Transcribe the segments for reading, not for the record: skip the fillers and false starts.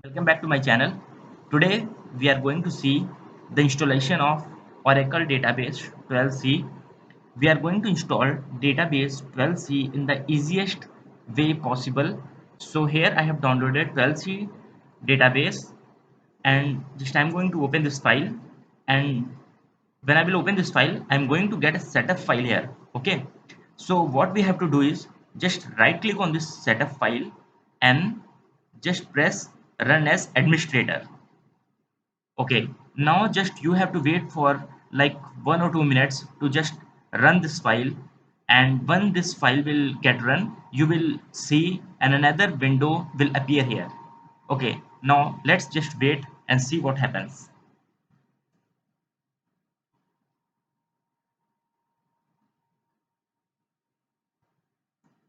Welcome back to my channel. Today we are going to see the installation of Oracle Database 12c. We are going to install Database 12c in the easiest way possible. So here I have downloaded 12c database, and just I'm going to open this file, and when I will open this file I'm going to get a setup file here. Okay, so what we have to do is just right click on this setup file and just press run as administrator. Okay, now just you have to wait for like 1 or 2 minutes to just run this file, and when this file will get run you will see and another window will appear here. Okay, now let's just wait and see what happens.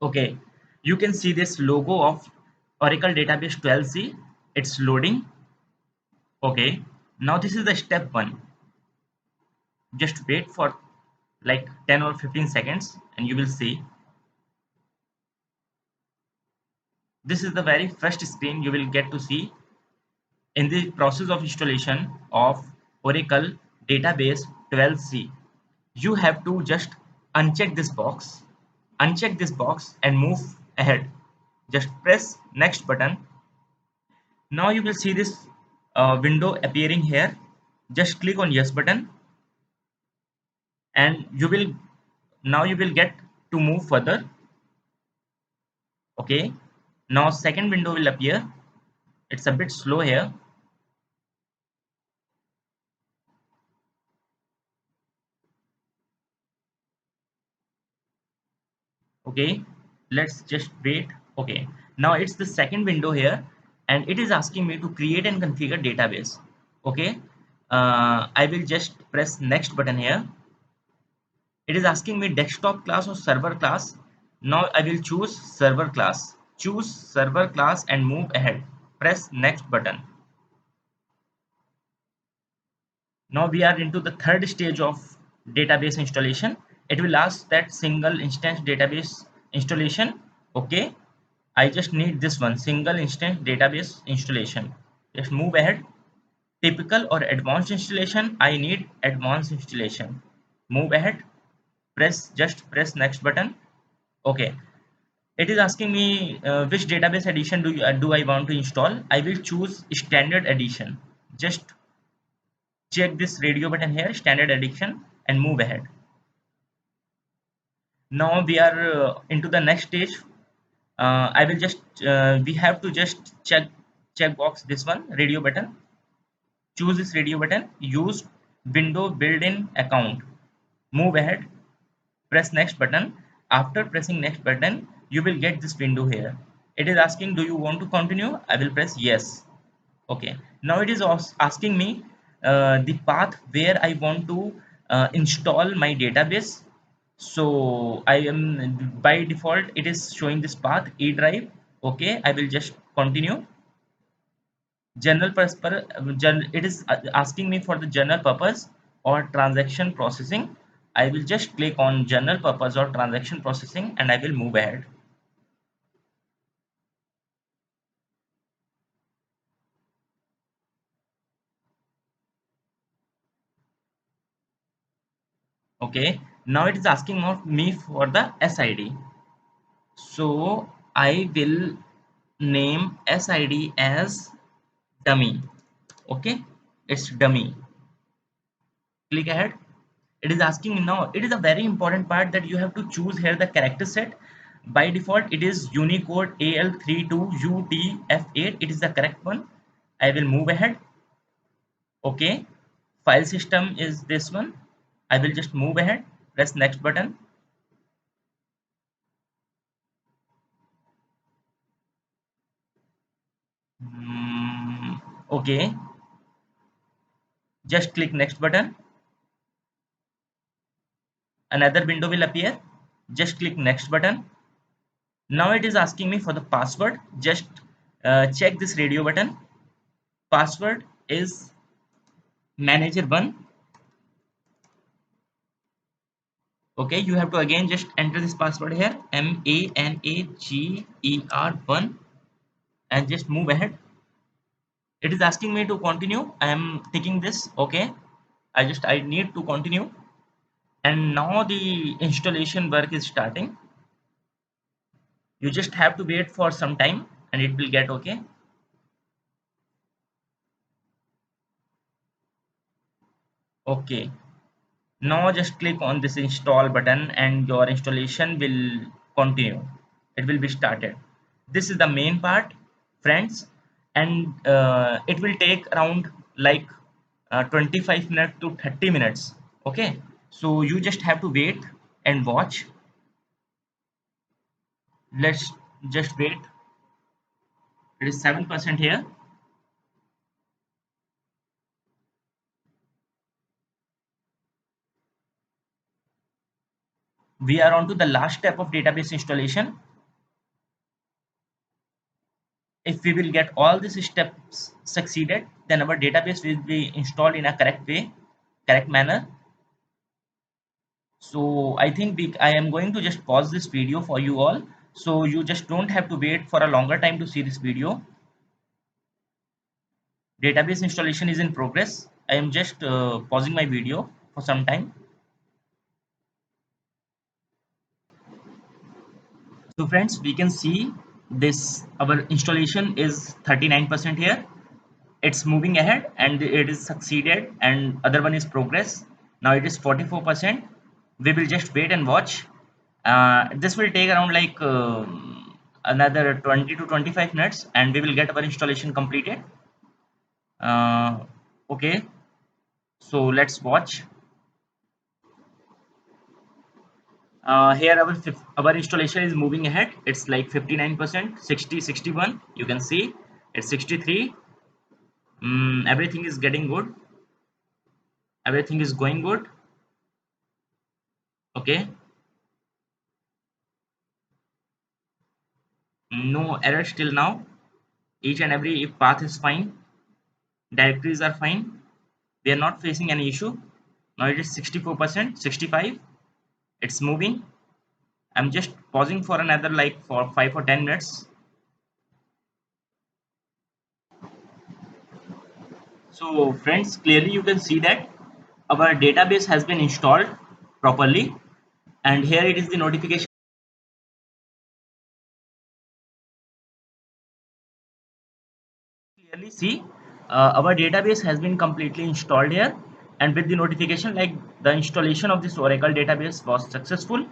Okay, you can see this logo of Oracle Database 12c. It's loading. Okay, now this is the step one. Just wait for like 10 or 15 seconds and you will see this is the very first screen you will get to see in the process of installation of Oracle Database 12c. You have to just uncheck this box and move ahead. Just press next button. Now you will see this window appearing here. Just click on yes button and you will get to move further. Okay, now second window will appear. It's a bit slow here. Okay, let's just wait. Okay, now it's the second window here, and it is asking me to create and configure database. Okay, I will just press next button here. It is asking me desktop class or server class. Now I will choose server class. Choose server class and move ahead. Press next button. Now we are into the third stage of database installation. It will ask that single instance database installation. Okay, I just need this one, single instance database installation. Just move ahead. Typical or advanced installation, I need advanced installation. Move ahead. Press next button. Okay, it is asking me which database edition do I want to install. I will choose standard edition. Just check this radio button here, standard edition, and move ahead. Now we are into the next stage. I will just we have to just check box this one, radio button. Choose this radio button. Use window built-in account. Move ahead. Press next button. After pressing next button you will get this window here. It is asking, do you want to continue? I will press yes. Okay, now it is asking me the path where I want to install my database. So I am, by default it is showing this path, E drive. Okay, I will just continue. General purpose, it is asking me for the general purpose or transaction processing. I will just click on general purpose or transaction processing and I will move ahead. Okay, now it is asking me for the SID. So I will name SID as dummy. Okay, it's dummy. Click ahead. It is asking me now. It is a very important part that you have to choose here the character set. By default, it is Unicode AL32UTF8. It is the correct one. I will move ahead. Okay, file system is this one. I will just move ahead. Press next button. Okay, just click next button. Another window will appear. Just click next button. Now it is asking me for the password. Just check this radio button. Password is manager1. Okay, you have to again just enter this password here, MANAGER1, and just move ahead. It is asking me to continue. I am taking this. Okay, I need to continue. And now the installation work is starting. You just have to wait for some time and it will get okay. Okay, now just click on this install button and your installation will continue. It will be started. This is the main part, friends. And it will take around like 25 minutes to 30 minutes. Okay, so you just have to wait and watch. Let's just wait. It is 7% here. We are on to the last step of database installation. If we will get all these steps succeeded, then our database will be installed in a correct way, correct manner. So I think I am going to just pause this video for you all, so you just don't have to wait for a longer time to see this video. Database installation is in progress. I am just pausing my video for some time. So friends, we can see this, our installation is 39% here. It's moving ahead and it is succeeded, and other one is progress. Now it is 44%. We will just wait and watch. This will take around like another 20 to 25 minutes and we will get our installation completed. Okay, so let's watch. Here our installation is moving ahead. It's like 59%, 60, 61. You can see it's 63. Everything is getting good. Everything is going good. Okay, no errors till now. Each and every path is fine. Directories are fine. We are not facing any issue. Now it is 64%, 65. It's moving. I'm just pausing for another like for 5 or 10 minutes. So friends, clearly you can see that our database has been installed properly, and here it is the notification. Clearly see our database has been completely installed here, and with the notification like the installation of this Oracle database was successful.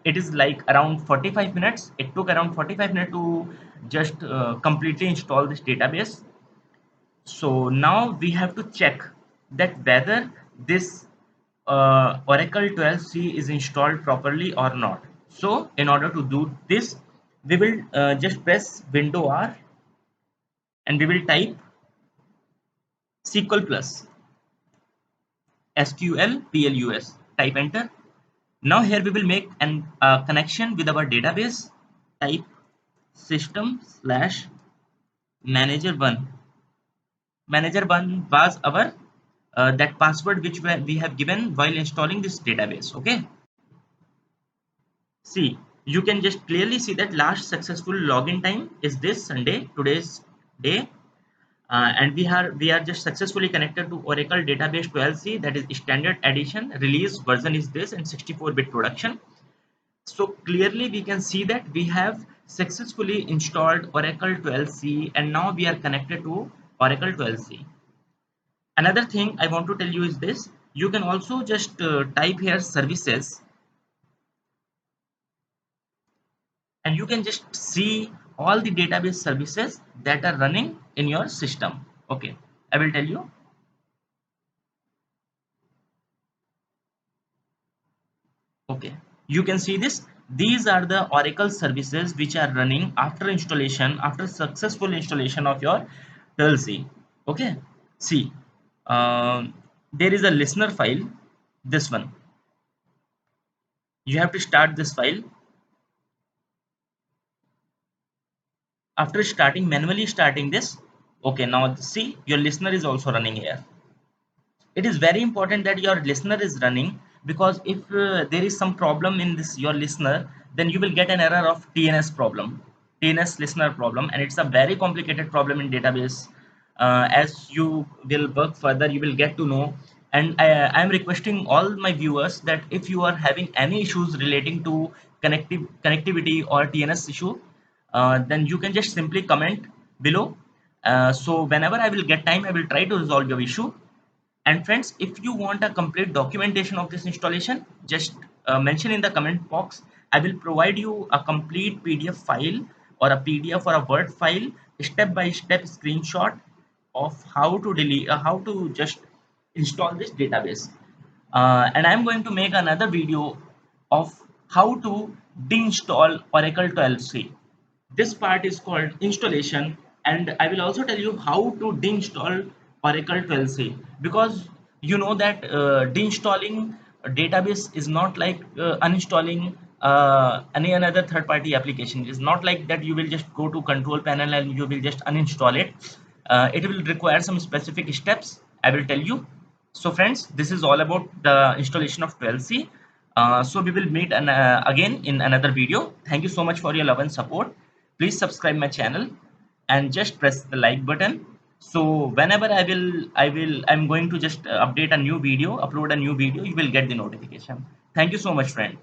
It is like around 45 minutes. It took around 45 minutes to just completely install this database. So now we have to check that whether this Oracle 12c is installed properly or not. So in order to do this, we will just press window R and we will type SQL plus SQL plus, type enter. Now here we will make an connection with our database. Type system slash manager1. Manager1 was our that password which we have given while installing this database. Okay, see, you can just clearly see that last successful login time is this Sunday, today's day. And we are just successfully connected to Oracle database 12c, that is standard edition. Release version is this and 64-bit production. So clearly we can see that we have successfully installed Oracle 12c and now we are connected to Oracle 12c. Another thing I want to tell you is this: you can also just type here services and you can just see all the database services that are running in your system. Okay, I will tell you. Okay, you can see this. These are the Oracle services which are running after installation, after successful installation of your 12c. Okay, see, there is a listener file. This one, you have to start this file. After starting, manually starting this. Okay, now see, your listener is also running here. It is very important that your listener is running, because if there is some problem in this your listener, then you will get an error of TNS problem, TNS listener problem, and it's a very complicated problem in database as you will work further, you will get to know. And I am requesting all my viewers that if you are having any issues relating to connectivity or TNS issue, then you can just simply comment below. So whenever I will get time, I will try to resolve your issue. And friends, if you want a complete documentation of this installation, just mention in the comment box. I will provide you a complete PDF file or a PDF or a Word file, step by step screenshot of how to delete, how to just install this database. And I'm going to make another video of how to deinstall Oracle 12c. This part is called installation, and I will also tell you how to deinstall Oracle 12c, because you know that deinstalling a database is not like uninstalling any another third-party application. It is not like that you will just go to control panel and you will just uninstall it. It will require some specific steps. I will tell you. So friends, this is all about the installation of 12c. So we will meet again in another video. Thank you so much for your love and support. Please subscribe my channel and just press the like button. So whenever I'm going to just update a new video, upload a new video, you will get the notification. Thank you so much, friends.